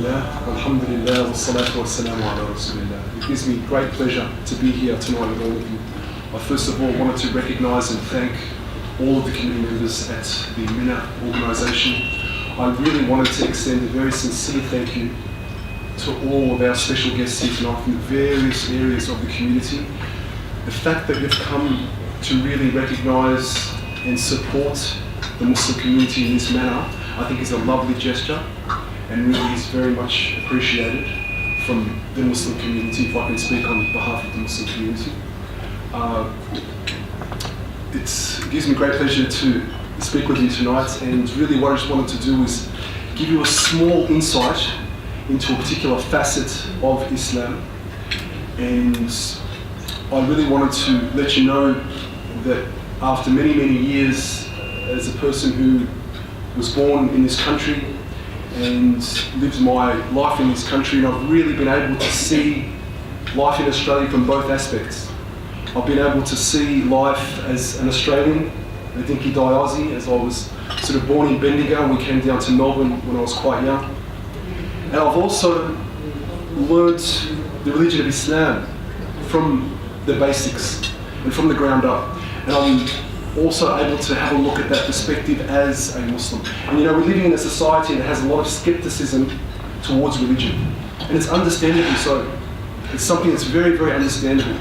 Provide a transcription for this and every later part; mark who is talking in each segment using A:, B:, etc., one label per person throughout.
A: Bismillah, alhamdulillah, wassalatu wassalamu ala rasulillah. It gives me great pleasure to be here tonight with all of you. I first of all wanted to recognise and thank all of the committee members at the MINA organisation. I really wanted to extend a very sincere thank you to all of our special guests here tonight from the various areas of the community. The fact that you've come to really recognise and support the Muslim community in this manner, I think is a lovely gesture and really is very much appreciated from the Muslim community, if I can speak on behalf of the Muslim community. It gives me great pleasure to speak with you tonight, and really what I just wanted to do is give you a small insight into a particular facet of Islam. And I really wanted to let you know that after many, many years as a person who was born in this country and lived my life in this country, and I've really been able to see life in Australia from both aspects. I've been able to see life as an Australian, a Dinky Diazi, as I was sort of born in Bendigo and we came down to Melbourne when I was quite young. And I've also learnt the religion of Islam from the basics and from the ground up. And I'm also able to have a look at that perspective as a Muslim. And you know, we're living in a society that has a lot of skepticism towards religion. And it's understandably so. It's something that's very, very understandable.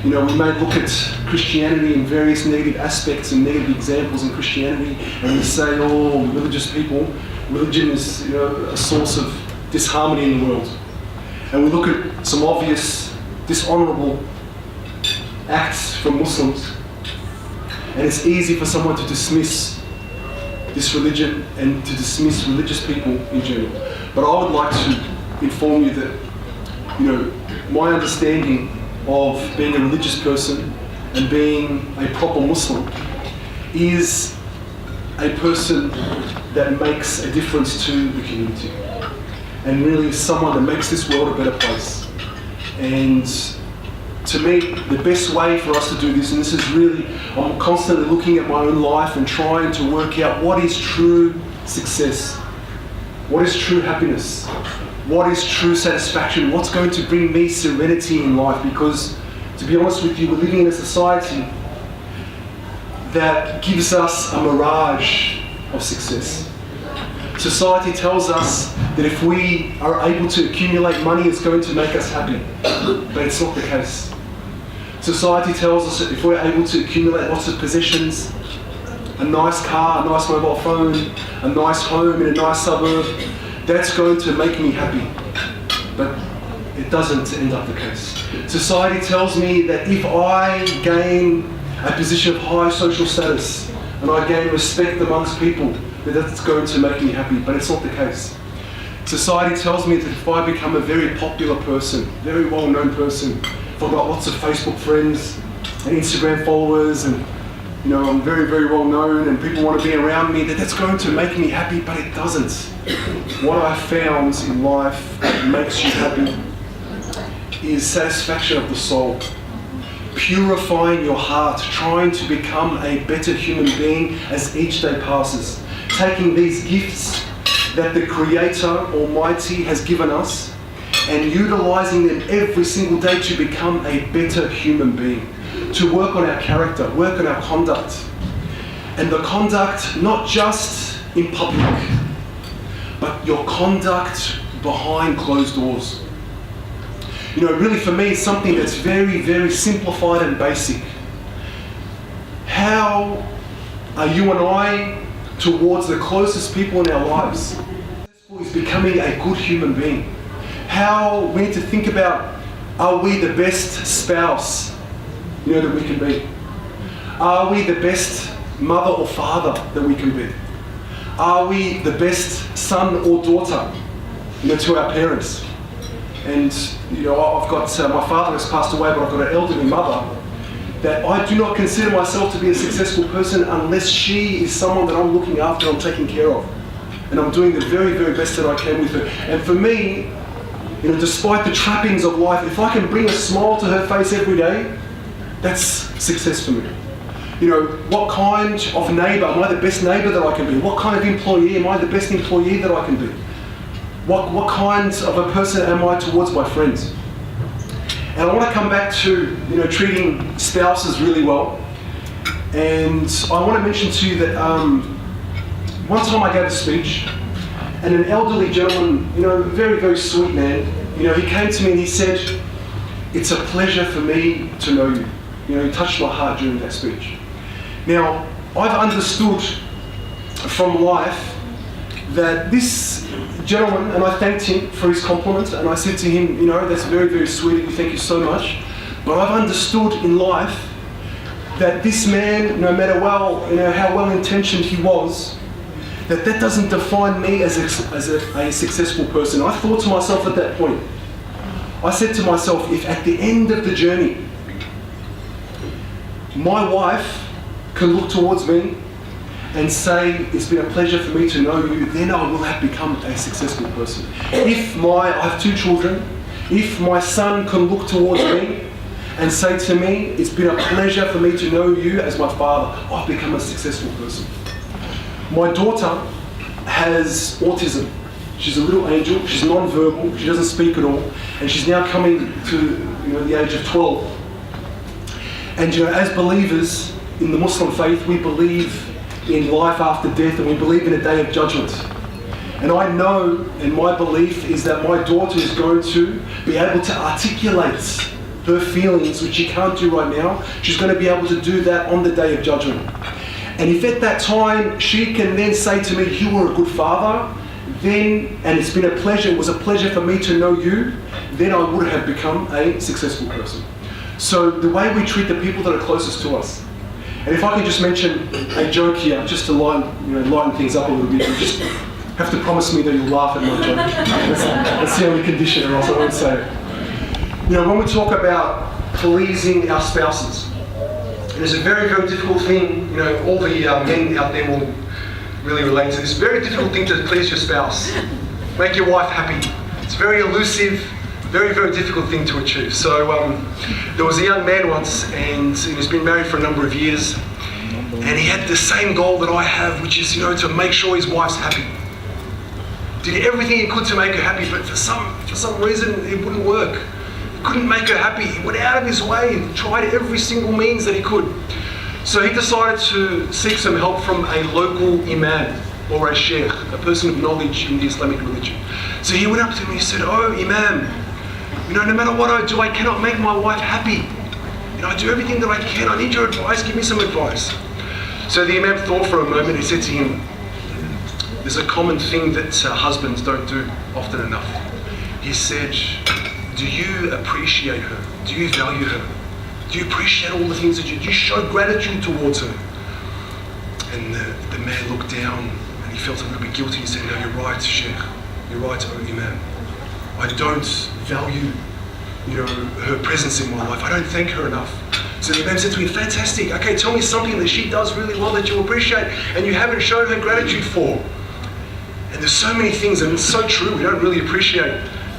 A: You know, we may look at Christianity in various negative aspects and negative examples in Christianity, and we say, oh, religious people, religion is, you know, a source of disharmony in the world. And we look at some obvious dishonourable acts from Muslims, and it's easy for someone to dismiss this religion and to dismiss religious people in general. But I would like to inform you that, you know, my understanding of being a religious person and being a proper Muslim is a person that makes a difference to the community, and really someone that makes this world a better place. And to me, the best way for us to do this, and this is really, I'm constantly looking at my own life and trying to work out what is true success, what is true happiness, what is true satisfaction, what's going to bring me serenity in life. Because, to be honest with you, we're living in a society that gives us a mirage of success. Society tells us that if we are able to accumulate money, it's going to make us happy. But it's not the case. Society tells us that if we're able to accumulate lots of possessions, a nice car, a nice mobile phone, a nice home in a nice suburb, that's going to make me happy. But it doesn't end up the case. Society tells me that if I gain a position of high social status and I gain respect amongst people, that's going to make me happy, but it's not the case. Society tells me that if I become a very popular person, very well-known person, if I've got lots of Facebook friends and Instagram followers, and you know, I'm very, very well-known and people want to be around me, that's going to make me happy, but it doesn't. What I found in life that makes you happy is satisfaction of the soul. Purifying your heart, trying to become a better human being as each day passes. Taking these gifts that the Creator Almighty has given us and utilising them every single day to become a better human being. To work on our character, work on our conduct. And the conduct not just in public, but your conduct behind closed doors. You know, really for me, it's something that's very, very simplified and basic. How are you and I towards the closest people in our lives? Is becoming a good human being. How we need to think about, are we the best spouse, you know, that we can be? Are we the best mother or father that we can be? Are we the best son or daughter, you know, to our parents? And you know, I've got my father has passed away, but I've got an elderly mother that I do not consider myself to be a successful person unless she is someone that I'm looking after, I'm taking care of. And I'm doing the very, very best that I can with her. And for me, you know, despite the trappings of life, if I can bring a smile to her face every day, that's success for me. You know, what kind of neighbour, am I the best neighbour that I can be? What kind of employee, am I the best employee that I can be? What kind of a person am I towards my friends? And I want to come back to, treating spouses really well. And I want to mention to you that one time I gave a speech, and an elderly gentleman, very, very sweet man, he came to me and he said, "It's a pleasure for me to know you." He touched my heart during that speech. Now, I've understood from life that this gentleman, and I thanked him for his compliment, and I said to him, "That's very, very sweet of you, thank you so much." But I've understood in life that this man, no matter how well-intentioned he was, that doesn't define me as a successful person. I thought to myself at that point, I said to myself, if at the end of the journey, my wife can look towards me and say, "It's been a pleasure for me to know you," then I will have become a successful person. I have 2 children, if my son can look towards me and say to me, "It's been a pleasure for me to know you as my father," I've become a successful person. My daughter has autism. She's a little angel, she's non-verbal, she doesn't speak at all, and she's now coming to the age of 12. And as believers in the Muslim faith, we believe in life after death, and we believe in a day of judgment. And I know, and my belief is that my daughter is going to be able to articulate her feelings, which she can't do right now. She's going to be able to do that on the day of judgment. And if at that time she can then say to me, "You were a good father," then, and it was a pleasure for me to know you, then I would have become a successful person. So the way we treat the people that are closest to us. And if I can just mention a joke here, just to lighten things up a little bit, you just have to promise me that you'll laugh at my joke. That's the only condition, or else I won't say it. When we talk about pleasing our spouses, it is a very, very difficult thing. All the men out there will really relate to this. Very difficult thing to please your spouse. Make your wife happy. It's very elusive, very, very difficult thing to achieve. So there was a young man once, and he's been married for a number of years, and he had the same goal that I have, which is, to make sure his wife's happy. Did everything he could to make her happy, but for some reason it wouldn't work. Couldn't make her happy. He went out of his way and tried every single means that he could. So he decided to seek some help from a local imam or a sheikh, a person of knowledge in the Islamic religion. So he went up to him and he said, "Oh, imam, no matter what I do, I cannot make my wife happy. I do everything that I can. I need your advice. Give me some advice." So the imam thought for a moment. He said to him, "There's a common thing that husbands don't do often enough." He said, "Do you appreciate her? Do you value her? Do you appreciate all the things that do you show gratitude towards her?" And the man looked down and he felt a little bit guilty. He said, "No, you're right, Sheikh. You're right, O Imam. I don't value, her presence in my life. I don't thank her enough." So the Imam said to me, "Fantastic. Okay, tell me something that she does really well that you appreciate and you haven't shown her gratitude for." And there's so many things, and it's so true. We don't really appreciate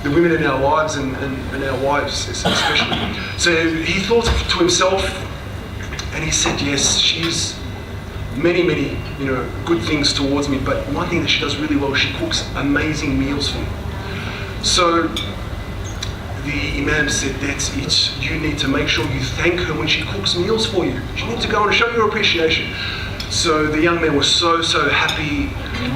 A: the women in our lives and our wives especially. So he thought to himself, and he said, "Yes, she's many, many, good things towards me, but one thing that she does really well, she cooks amazing meals for me." So the Imam said, "That's it. You need to make sure you thank her when she cooks meals for you. You need to go and show your appreciation." So the young man was so happy,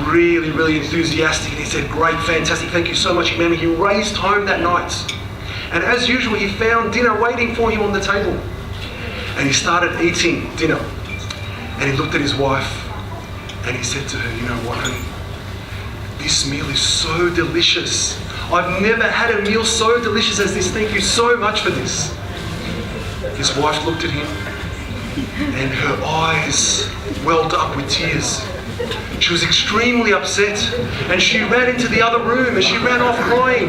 A: really, really enthusiastic, and he said, "Great, fantastic, thank you so much, Imam." He raced home that night, and as usual, he found dinner waiting for him on the table, and he started eating dinner, and he looked at his wife, and he said to her, "You know what, honey? This meal is so delicious. I've never had a meal so delicious as this. Thank you so much for this." His wife looked at him, and her eyes welled up with tears. She was extremely upset, and she ran into the other room and she ran off crying.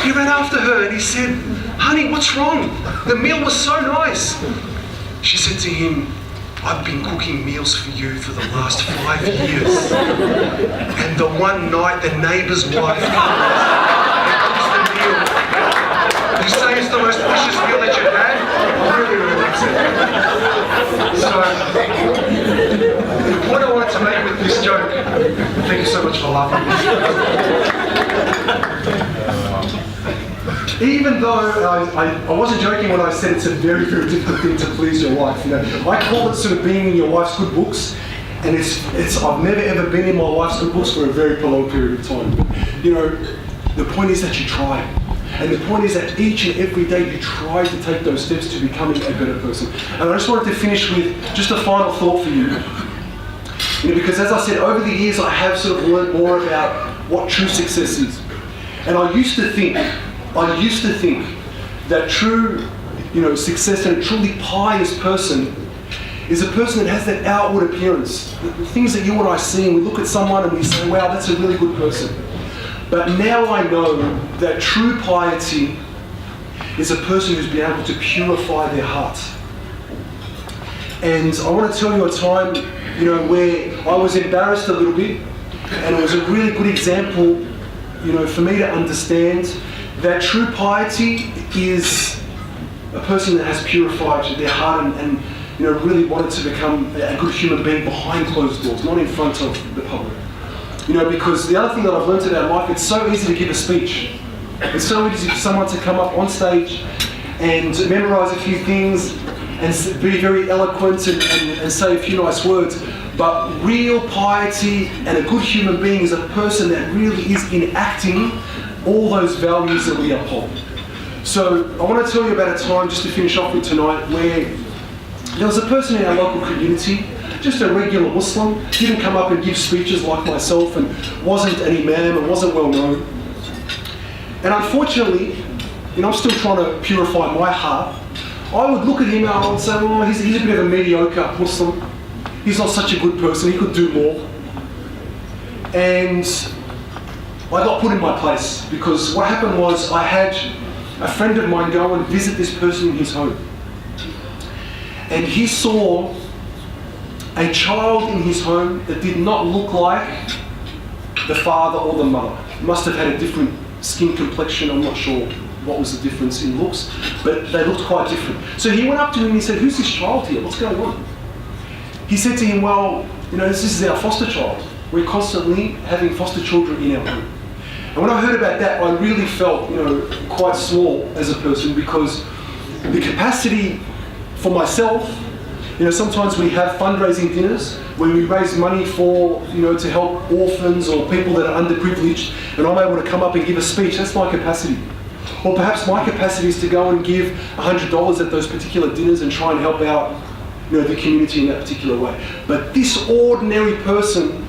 A: He ran after her and he said, "Honey, what's wrong? The meal was so nice." She said to him, "I've been cooking meals for you for the last 5 years. And the one night the neighbour's wife comes and cooks the meal. You say it's the most delicious meal that you've had?" Really, really upset. So, the point I wanted to make with this joke, thank you so much for laughing. Even though I wasn't joking when I said it's a very, very difficult thing to please your wife. You know, I call it sort of being in your wife's good books, and I've never ever been in my wife's good books for a very prolonged period of time. But, you know, the point is that you try. And the point is that each and every day you try to take those steps to becoming a better person. And I just wanted to finish with just a final thought for you. You know, because as I said, over the years I have sort of learned more about what true success is. And I used to think that true, you know, success and a truly pious person is a person that has that outward appearance. The things that you and I see, and we look at someone and we say, wow, that's a really good person. But now I know that true piety is a person who's been able to purify their heart. And I want to tell you a time, you know, where I was embarrassed a little bit, and it was a really good example, you know, for me to understand that true piety is a person that has purified their heart and you know, really wanted to become a good human being behind closed doors, not in front of the public. You know, because the other thing that I've learned about life, it's so easy to give a speech. It's so easy for someone to come up on stage and memorize a few things and be very eloquent and say a few nice words. But real piety and a good human being is a person that really is enacting all those values that we uphold. So I want to tell you about a time, just to finish off with tonight, where there was a person in our local community, just a regular Muslim, didn't come up and give speeches like myself and wasn't an imam and wasn't well known. And unfortunately, you know, I'm still trying to purify my heart. I would look at him and I would say, oh, he's a bit of a mediocre Muslim. He's not such a good person, he could do more. And I got put in my place, because what happened was I had a friend of mine go and visit this person in his home. And he saw a child in his home that did not look like the father or the mother. Must have had a different skin complexion, I'm not sure what was the difference in looks, but they looked quite different. So he went up to him and he said, who's this child here? What's going on? He said to him, well, you know, this is our foster child. We're constantly having foster children in our home. And when I heard about that, I really felt, you know, quite small as a person, because the capacity for myself, you know, sometimes we have fundraising dinners where we raise money for, you know, to help orphans or people that are underprivileged, and I'm able to come up and give a speech. That's my capacity. Or perhaps my capacity is to go and give $100 at those particular dinners and try and help out, you know, the community in that particular way. But this ordinary person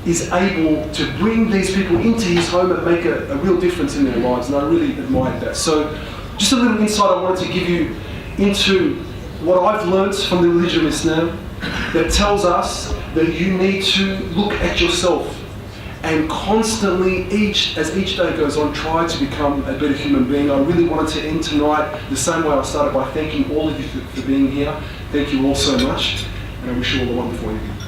A: is able to bring these people into his home and make a real difference in their lives, and I really admired that. So just a little insight I wanted to give you into what I've learnt from the religion of Islam, that tells us that you need to look at yourself and constantly, as each day goes on, try to become a better human being. I really wanted to end tonight the same way I started, by thanking all of you for being here. Thank you all so much, and I wish you all a wonderful evening.